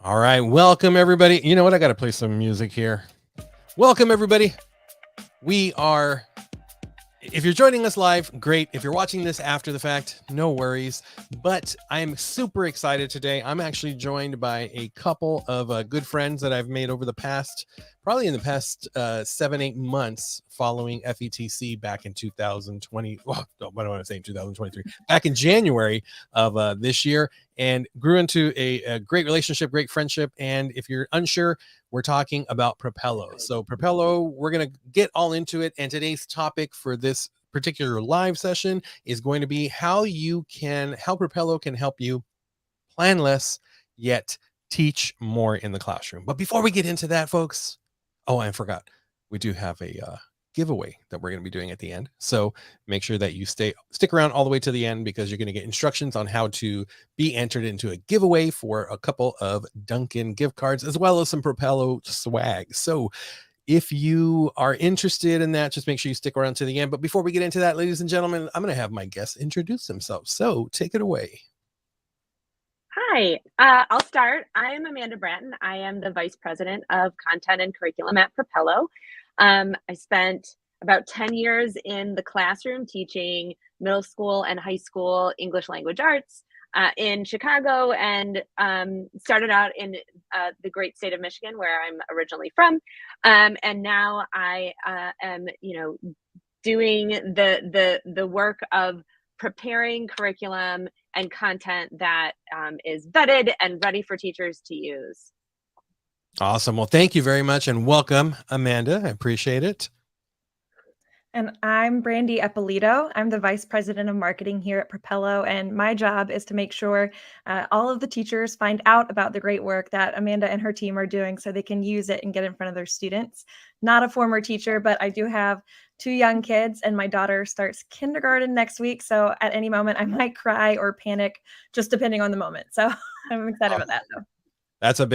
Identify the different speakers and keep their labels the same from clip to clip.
Speaker 1: All right, welcome everybody. You know what? I got to play some music here. Welcome everybody. We are If you're joining us live, great. If you're watching this after the fact, no worries. But I'm super excited today. I'm actually joined by a couple of good friends that I've made over the past, probably in the past 7-8 months following FETC back in 2020. Well, what do I want to say in 2023? Back in January of this year, and grew into a great relationship, great friendship. And if you're unsure, we're talking about Propello. So Propello, we're going to get all into it. And today's topic for this particular live session is going to be how Propello can help you plan less, yet teach more in the classroom. But before we get into that, folks, I forgot. We do have a giveaway that we're going to be doing at the end. So make sure that you stick around all the way to the end, because you're going to get instructions on how to be entered into a giveaway for a couple of Dunkin gift cards, as well as some Propello swag. So if you are interested in that, just make sure you stick around to the end. But before we get into that, ladies and gentlemen, I'm going to have my guests introduce themselves. So take it away.
Speaker 2: Hi, I'll start. I am Amanda Bratten. I am the Vice President of Content and Curriculum at Propello. I spent about 10 years in the classroom teaching middle school and high school English language arts in Chicago, and started out in the great state of Michigan, where I'm originally from. And now I am, doing the work of preparing curriculum and content that is vetted and ready for teachers to use.
Speaker 1: Awesome. Well, thank you very much, and welcome, Amanda. I appreciate it.
Speaker 3: And I'm Brandi Eppolito. I'm the Vice President of Marketing here at Propello, and my job is to make sure all of the teachers find out about the great work that Amanda and her team are doing so they can use it and get in front of their students. Not a former teacher, but I do have 2 young kids, and my daughter starts kindergarten next week. So at any moment, I might cry or panic, just depending on the moment. So I'm excited about that, though.
Speaker 1: That's a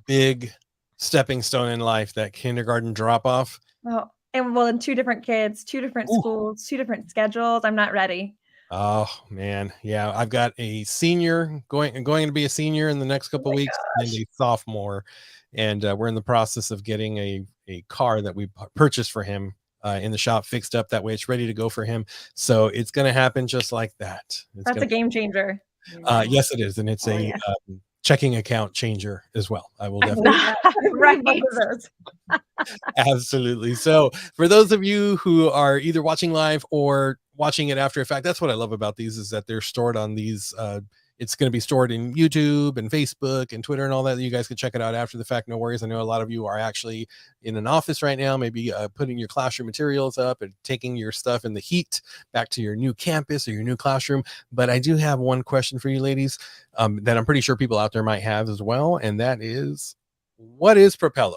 Speaker 1: big stepping stone in life, that kindergarten drop off.
Speaker 3: And 2 different kids, 2 different schools, 2 different schedules. I'm not ready.
Speaker 1: Oh man, yeah. I've got a senior going to be a senior in the next couple of weeks, and a sophomore, and we're in the process of getting a car that we purchased for him in the shop fixed up. That way, it's ready to go for him. So it's going to happen just like that.
Speaker 3: That's a game changer.
Speaker 1: Yes, it is, and it's checking account changer as well. I will
Speaker 3: definitely. Right.
Speaker 1: Absolutely. So for those of you who are either watching live or watching it after effect, that's what I love about these, is that they're stored on these. It's going to be stored in YouTube and Facebook and Twitter and all that. You guys can check it out after the fact. No worries. I know a lot of you are actually in an office right now, maybe putting your classroom materials up and taking your stuff in the heat back to your new campus or your new classroom. But I do have one question for you ladies that I'm pretty sure people out there might have as well. And that is, what is Propello?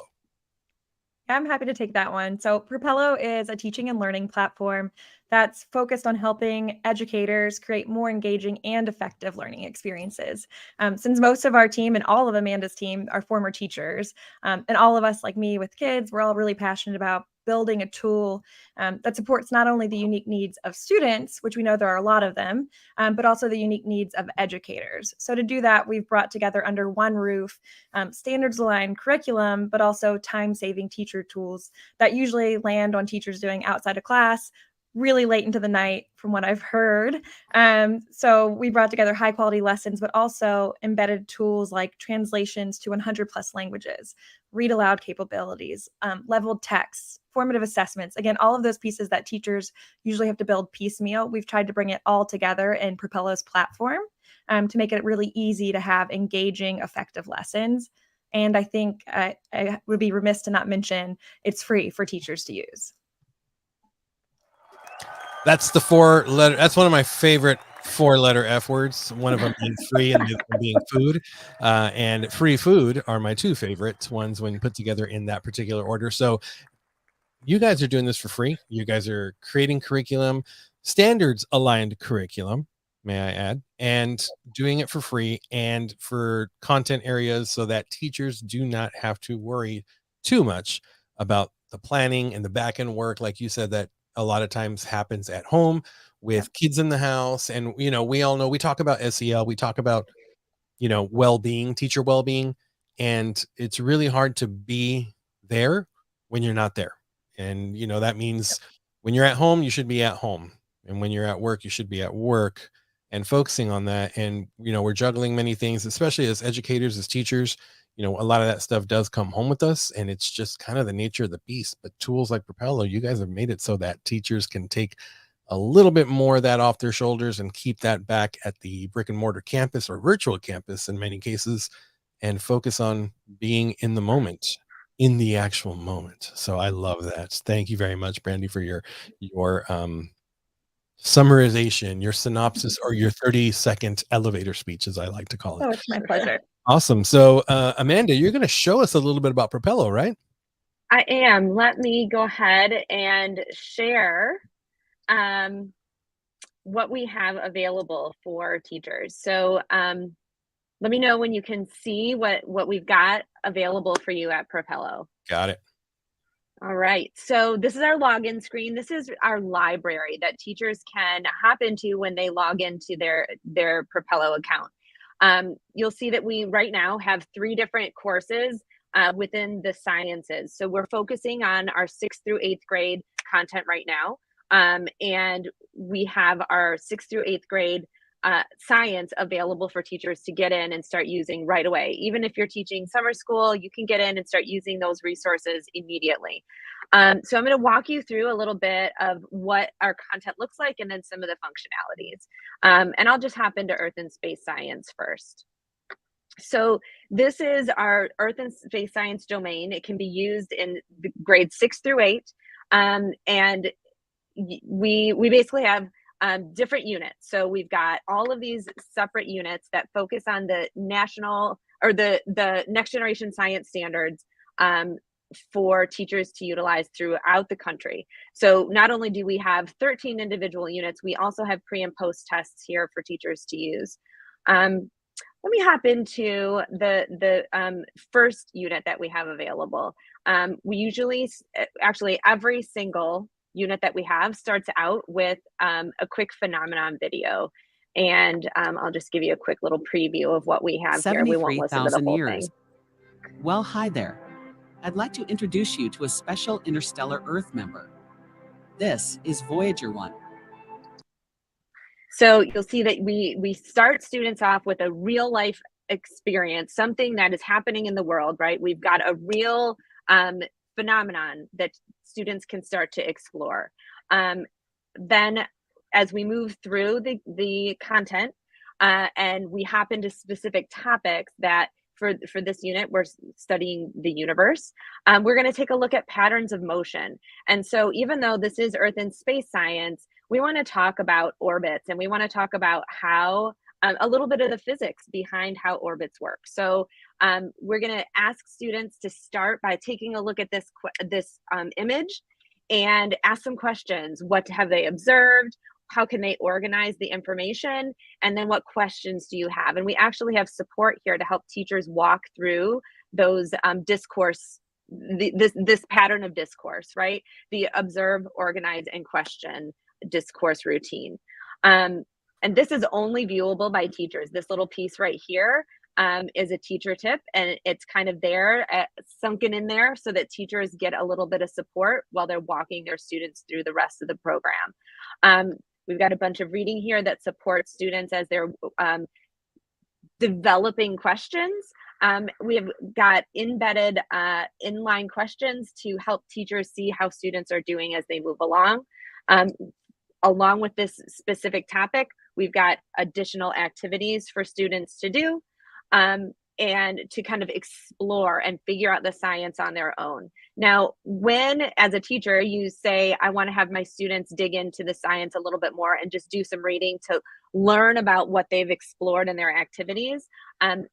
Speaker 3: I'm happy to take that one. So Propello is a teaching and learning platform that's focused on helping educators create more engaging and effective learning experiences. Since most of our team and all of Amanda's team are former teachers, and all of us, like me with kids, we're all really passionate about building a tool that supports not only the unique needs of students, which we know there are a lot of them, but also the unique needs of educators. So to do that, we've brought together under one roof standards-aligned curriculum, but also time-saving teacher tools that usually land on teachers doing outside of class really late into the night, from what I've heard. So we brought together high quality lessons, but also embedded tools like translations to 100 plus languages, read aloud capabilities, leveled texts, formative assessments. Again, all of those pieces that teachers usually have to build piecemeal. We've tried to bring it all together in Propello's platform to make it really easy to have engaging, effective lessons. And I think I would be remiss to not mention it's free for teachers to use.
Speaker 1: That's the 4-letter. That's one of my favorite 4-letter F words. One of them being free and the other one being food. And free food are my 2 favorite ones when put together in that particular order. So you guys are doing this for free. You guys are creating curriculum, standards aligned curriculum, may I add, and doing it for free and for content areas so that teachers do not have to worry too much about the planning and the back end work. Like you said, that a lot of times happens at home with kids in the house. And, we all know, we talk about SEL, we talk about well-being, teacher well-being. And it's really hard to be there when you're not there. And, that means when you're at home, you should be at home. And when you're at work, you should be at work and focusing on that. And, we're juggling many things, especially as educators, as teachers. A lot of that stuff does come home with us, and it's just kind of the nature of the beast. But tools like Propello, you guys have made it so that teachers can take a little bit more of that off their shoulders and keep that back at the brick and mortar campus or virtual campus in many cases, and focus on being in the moment, in the actual moment. So I love that. Thank you very much, Brandi, for your summarization, your synopsis, or your 30-second elevator speech, as I like to call it.
Speaker 3: Oh, it's my pleasure.
Speaker 1: Awesome. So Amanda, you're going to show us a little bit about Propello, right?
Speaker 2: I am. Let me go ahead and share what we have available for teachers. So let me know when you can see what we've got available for you at Propello.
Speaker 1: Got it.
Speaker 2: All right, so this is our login screen. This is our library that teachers can hop into when they log into their Propello account. You'll see that we right now have 3 different courses within the sciences. So we're focusing on our 6th through 8th grade content right now. And we have our 6th through 8th grade science available for teachers to get in and start using right away. Even if you're teaching summer school, you can get in and start using those resources immediately. So I'm going to walk you through a little bit of what our content looks like and then some of the functionalities. And I'll just hop into Earth and Space Science first. So this is our Earth and Space Science domain. It can be used in grades 6 through 8. And we basically have different units. So we've got all of these separate units that focus on the national or the next generation science standards for teachers to utilize throughout the country. So not only do we have 13 individual units, we also have pre and post tests here for teachers to use. Let me hop into the first unit that we have available. We usually, actually every single unit that we have starts out with a quick phenomenon video. And I'll just give you a quick little preview of what we have here. We won't listen to the whole thing.
Speaker 4: Well, hi there. I'd like to introduce you to a special interstellar Earth member. This is Voyager 1.
Speaker 2: So you'll see that we start students off with a real life experience, something that is happening in the world, right? We've got a real phenomenon that students can start to explore. Then as we move through the content and we hop into specific topics that for this unit, we're studying the universe. We're going to take a look at patterns of motion. And so even though this is Earth and Space Science, we want to talk about orbits, and we want to talk about how a little bit of the physics behind how orbits work. So we're going to ask students to start by taking a look at this image and ask some questions. What have they observed? How can they organize the information? And then what questions do you have? And we actually have support here to help teachers walk through those discourse, this pattern of discourse, right? The observe, organize, and question discourse routine. And this is only viewable by teachers. This little piece right here is a teacher tip, and it's kind of there sunken in there so that teachers get a little bit of support while they're walking their students through the rest of the program. We've got a bunch of reading here that supports students as they're developing questions. We have got embedded inline questions to help teachers see how students are doing as they move along. Along with this specific topic, we've got additional activities for students to do and to kind of explore and figure out the science on their own. Now, when as a teacher, you say, I want to have my students dig into the science a little bit more and just do some reading to learn about what they've explored in their activities,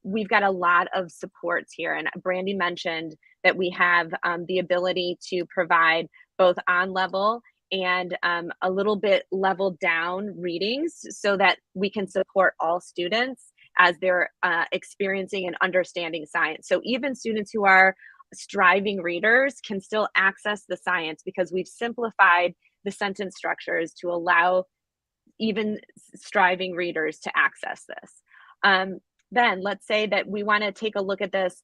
Speaker 2: we've got a lot of supports here. And Brandi mentioned that we have the ability to provide both on level and a little bit level down readings so that we can support all students as they're experiencing and understanding science. So even students who are striving readers can still access the science because we've simplified the sentence structures to allow even striving readers to access this. then let's say that we want to take a look at this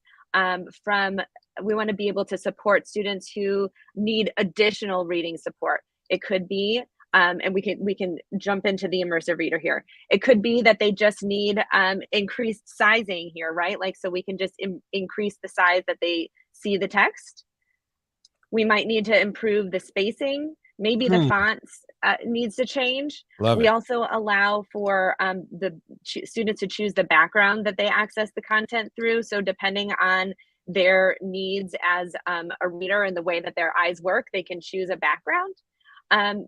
Speaker 2: we want to be able to support students who need additional reading support. It could be, and we can jump into the immersive reader here. It could be that they just need increased sizing here, right? Like, so we can just increase the size that they see the text. We might need to improve the spacing. Maybe the fonts needs to change. We also allow for the students to choose the background that they access the content through. So depending on their needs as a reader and the way that their eyes work, they can choose a background. And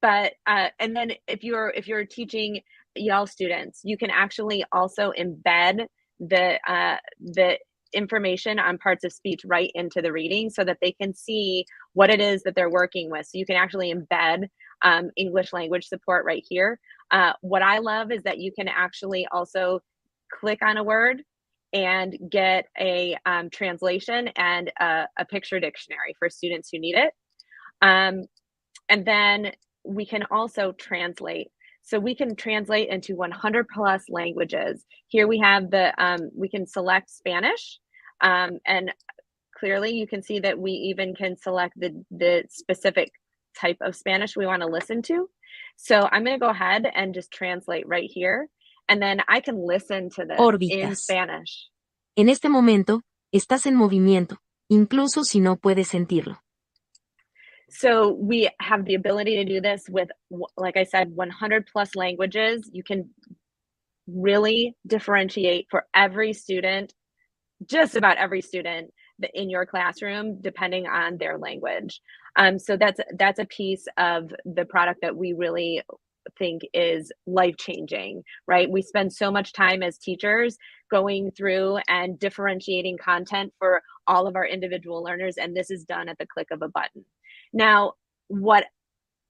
Speaker 2: then if you're teaching EL students, you can actually also embed the information on parts of speech right into the reading so that they can see what it is that they're working with. So you can actually embed English language support right here. What I love is that you can actually also click on a word and get a translation and a picture dictionary for students who need it. And then we can also translate. So we can translate into 100 plus languages. Here we have we can select Spanish. And clearly you can see that we even can select the specific type of Spanish we want to listen to. So I'm going to go ahead and just translate right here. And then I can listen to this in Spanish.
Speaker 5: En este momento, estás en movimiento, incluso si no puedes sentirlo.
Speaker 2: So we have the ability to do this with, like I said, 100 plus languages. You can really differentiate for every student, just about every student in your classroom, depending on their language. So that's a piece of the product that we really think is life-changing, right? We spend so much time as teachers going through and differentiating content for all of our individual learners, and this is done at the click of a button. Now, what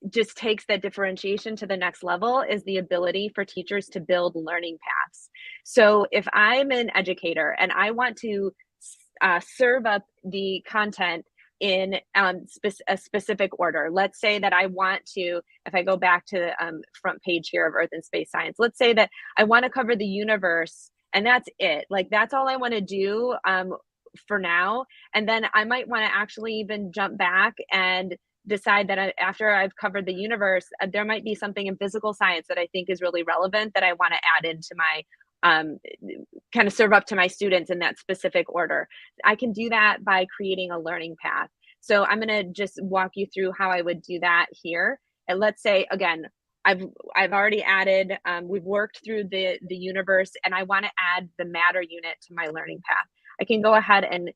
Speaker 2: just takes that differentiation to the next level is the ability for teachers to build learning paths. So if I'm an educator and I want to serve up the content in a specific order, let's say that I want to, if I go back to the front page here of Earth and Space Science, let's say that I want to cover the universe and that's it. Like, that's all I want to do for now. And then I might want to actually even jump back and decide that after I've covered the universe, there might be something in physical science that I think is really relevant that I want to add into my kind of serve up to my students in that specific order. I can do that by creating a learning path. So I'm going to just walk you through how I would do that here. And let's say, again, I've already added, we've worked through the universe, and I want to add the matter unit to my learning path. I can go ahead and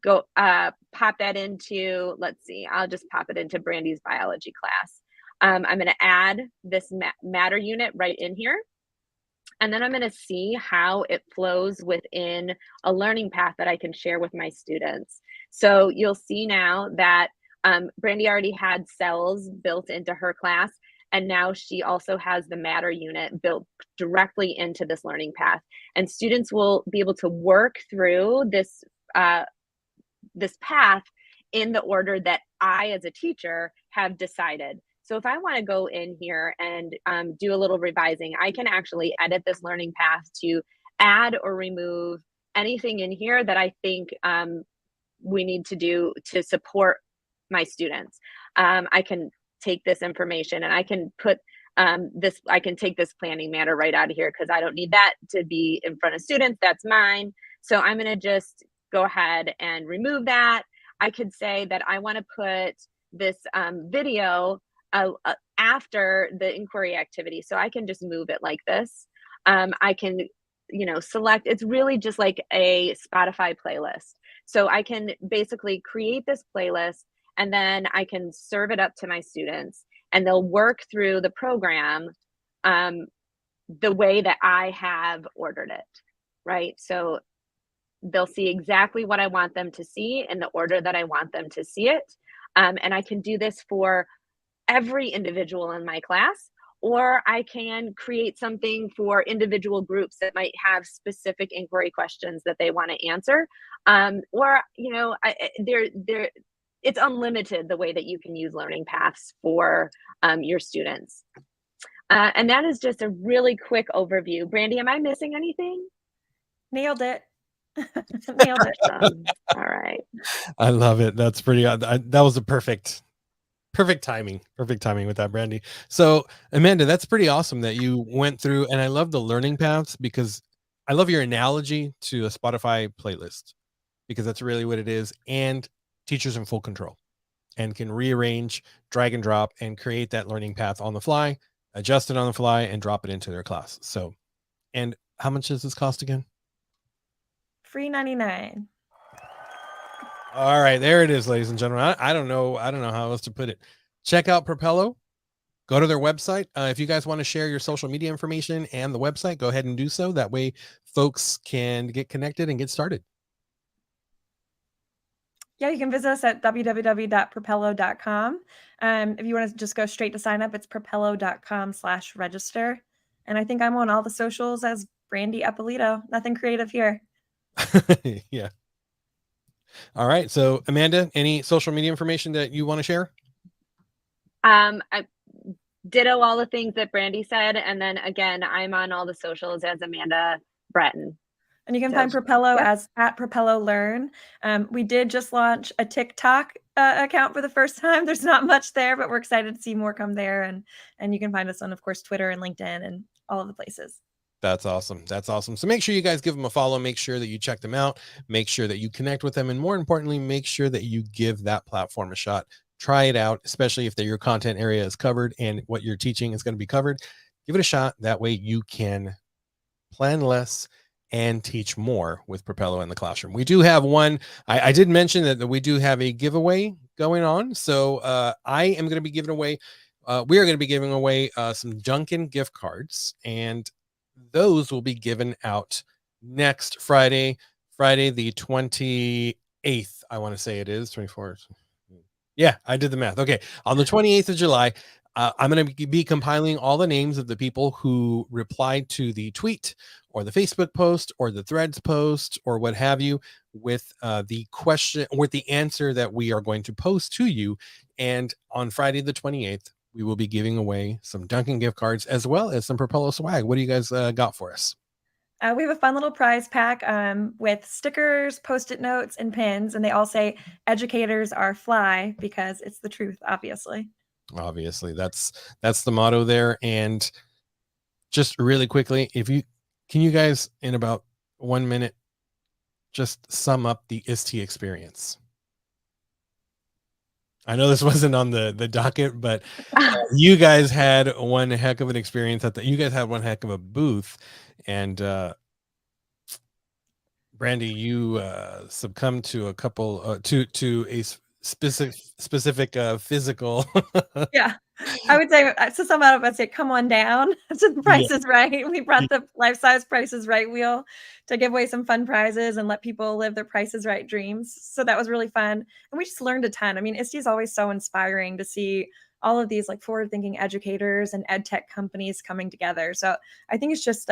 Speaker 2: go pop that into, let's see, I'll just pop it into Brandi's biology class. I'm going to add this matter unit right in here. And then I'm going to see how it flows within a learning path that I can share with my students. So you'll see now that Brandi already had cells built into her class, and now she also has the matter unit built directly into this learning path. And students will be able to work through this this path in the order that I, as a teacher, have decided. So if I want to go in here and do a little revising, I can actually edit this learning path to add or remove anything in here that I think we need to do to support my students. I can take this information and I can put I can take this planning matter right out of here because I don't need that to be in front of students. That's mine. So I'm going to just go ahead and remove that. I could say that I want to put this video after the inquiry activity. So I can just move it like this. I can, select, it's really just like a Spotify playlist. So I can basically create this playlist and then I can serve it up to my students and they'll work through the program the way that I have ordered it, right? So they'll see exactly what I want them to see in the order that I want them to see it. And I can do this for every individual in my class, or I can create something for individual groups that might have specific inquiry questions that they want to answer. It's unlimited the way that you can use learning paths for your students. And that is just a really quick overview. Brandi, am I missing anything?
Speaker 3: Nailed it. Nailed it.
Speaker 2: All right.
Speaker 1: I love it. That's pretty. That was a perfect timing. Perfect timing with that, Brandi. So, Amanda, that's pretty awesome that you went through, and I love the learning paths because I love your analogy to a Spotify playlist because that's really what it is. And teachers in full control and can rearrange, drag and drop, and create that learning path on the fly, adjust it on the fly, and drop it into their class. So, and how much does this cost again?
Speaker 3: Free 99.
Speaker 1: All right, there it is, ladies and gentlemen. I don't know how else to put it. Check out Propello. Go to their website. If you guys want to share your social media information and the website, go ahead and do so. That way folks can get connected and get started.
Speaker 3: Yeah, you can visit us at www.propello.com. If you want to just go straight to sign up, it's propello.com/register. And I think I'm on all the socials as Brandi Eppolito. Nothing creative here.
Speaker 1: Yeah. All right. So, Amanda, any social media information that you want to share?
Speaker 2: I ditto all the things that Brandi said, and then again, I'm on all the socials as Amanda Bratten.
Speaker 3: And you can find Propello as at Propello Learn. We did just launch a TikTok account for the first time. There's not much there, but we're excited to see more come there. And you can find us on, of course, Twitter and LinkedIn and all of the places.
Speaker 1: That's awesome. That's awesome. So make sure you guys give them a follow. Make sure that you check them out. Make sure that you connect with them. And more importantly, make sure that you give that platform a shot. Try it out, especially if your content area is covered and what you're teaching is going to be covered. Give it a shot. That way you can plan less and teach more with Propello in the classroom. We do have one. I did mention that we do have a giveaway going on. So I am going to be giving away, we are going to be giving away some Dunkin gift cards, and those will be given out next Friday the 28th. I want to say it is 24th. Yeah, I did the math. Okay. On the 28th of July, I'm going to be compiling all the names of the people who replied to the tweet or the Facebook post or the Threads post or what have you with the question, with the answer that we are going to post to you. And on Friday the 28th, we will be giving away some Dunkin gift cards as well as some Propello swag. What do you guys got for us?
Speaker 3: We have a fun little prize pack with stickers, Post-it notes, and pins. And they all say educators are fly because it's the truth, obviously.
Speaker 1: Obviously, that's the motto there. And just really quickly, can you guys in about 1 minute just sum up the ISTE experience? I know this wasn't on the docket, but you guys had one heck of an experience you guys had one heck of a booth, and Brandi, you succumbed to a couple to a specific physical.
Speaker 3: Yeah, I would say to sum up, I'd say come on down to the Price is Right. We brought the life-size Price is Right wheel to give away some fun prizes and let people live their Price is Right dreams. So that was really fun, and we just learned a ton. I mean, ISTE is always so inspiring to see all of these like forward-thinking educators and ed tech companies coming together. So I think it's just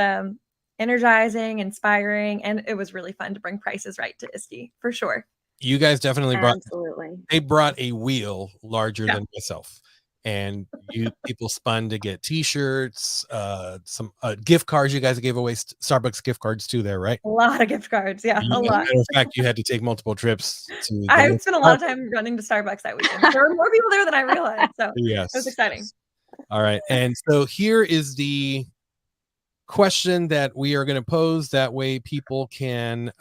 Speaker 3: energizing, inspiring, and it was really fun to bring Price is Right to ISTE for sure.
Speaker 1: You guys definitely
Speaker 2: Absolutely.
Speaker 1: they brought a wheel larger than myself, and you people spun to get t-shirts, some gift cards. You guys gave away Starbucks gift cards too there, right?
Speaker 3: A lot of gift cards. Yeah, a lot.
Speaker 1: In fact, you had to take multiple trips to
Speaker 3: I spent a lot of time running to Starbucks that weekend. There were more people there than I realized, so
Speaker 1: yes,
Speaker 3: it was exciting.
Speaker 1: All right, and so here is the question that we are going to pose. That way people can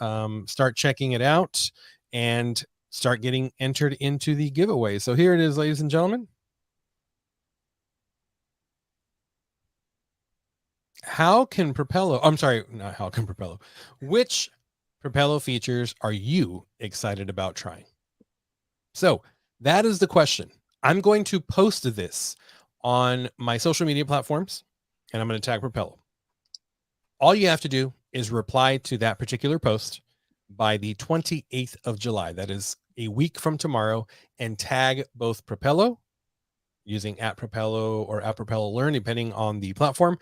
Speaker 1: start checking it out and start getting entered into the giveaway. So here it is, ladies and gentlemen. Which Propello features are you excited about trying? So that is the question. I'm going to post this on my social media platforms, and I'm going to tag Propello. All you have to do is reply to that particular post by the 28th of July. That is a week from tomorrow, and tag both Propello using @Propello or @Propello Learn, depending on the platform,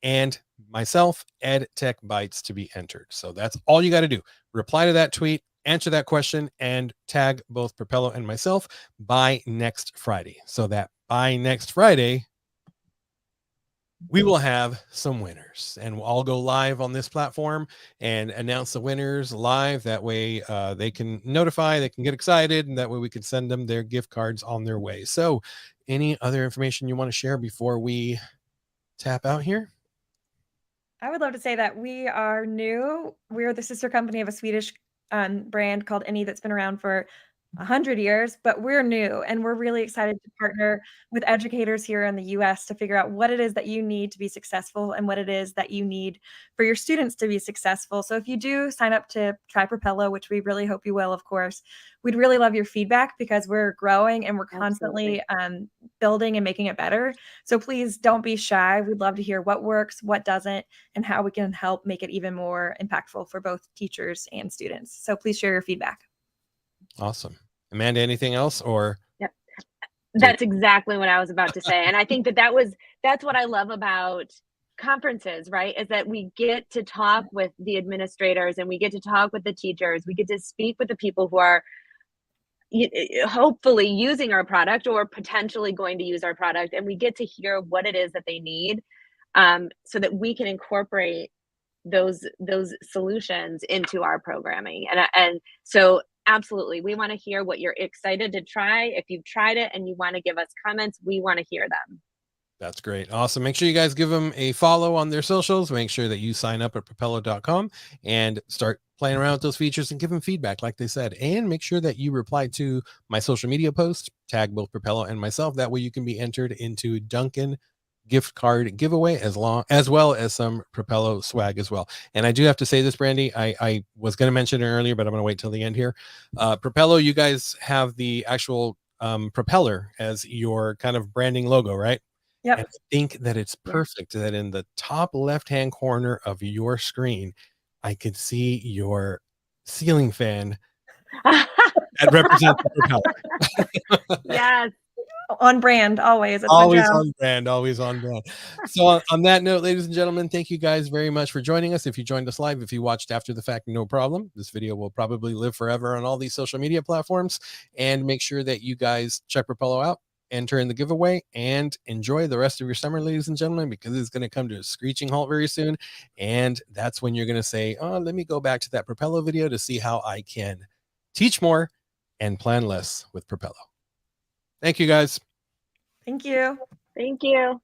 Speaker 1: and myself, Ed Tech Bites, to be entered. So that's all you got to do. Reply to that tweet, answer that question, and tag both Propello and myself by next Friday. So that by next Friday, we will have some winners, and we'll all go live on this platform and announce the winners live. That way they can notify, they can get excited, and that way we can send them their gift cards on their way. So any other information you want to share before we tap out here?
Speaker 3: I would love to say that we are new. We're the sister company of a Swedish brand called Any that's been around for 100 years, but we're new and we're really excited to partner with educators here in the US to figure out what it is that you need to be successful and what it is that you need for your students to be successful. So if you do sign up to try Propello, which we really hope you will, of course, we'd really love your feedback because we're growing and we're constantly building and making it better. So please don't be shy. We'd love to hear what works, what doesn't, and how we can help make it even more impactful for both teachers and students. So please share your feedback.
Speaker 1: Awesome. Amanda, anything else? Or
Speaker 2: Yep. That's exactly what I was about to say. And I think that's what I love about conferences, right? Is that we get to talk with the administrators and we get to talk with the teachers. We get to speak with the people who are hopefully using our product or potentially going to use our product, and we get to hear what it is that they need, so that we can incorporate those solutions into our programming. And so absolutely, we want to hear what you're excited to try. If you've tried it and you want to give us comments, we want to hear them.
Speaker 1: That's great. Awesome. Make sure you guys give them a follow on their socials. Make sure that you sign up at propello.com and start playing around with those features and give them feedback, like they said. And make sure that you reply to my social media post, tag both Propello and myself. That way you can be entered into Dunkin gift card giveaway, as well as some Propello swag as well. And I do have to say this, Brandi, I was going to mention it earlier, but I'm going to wait till the end here. Propello, you guys have the actual propeller as your kind of branding logo, right?
Speaker 3: Yep.
Speaker 1: And I think that it's perfect that in the top left-hand corner of your screen, I could see your ceiling fan that represents the propeller.
Speaker 2: Yes.
Speaker 3: On brand, always. It's
Speaker 1: Always
Speaker 3: my job.
Speaker 1: on brand, always on brand. So on that note, ladies and gentlemen, thank you guys very much for joining us. If you joined us live, if you watched after the fact, no problem. This video will probably live forever on all these social media platforms. And make sure that you guys check Propello out, enter in the giveaway, and enjoy the rest of your summer, ladies and gentlemen, because it's going to come to a screeching halt very soon. And that's when you're going to say, oh, let me go back to that Propello video to see how I can teach more and plan less with Propello. Thank you, guys.
Speaker 3: Thank you.
Speaker 2: Thank you.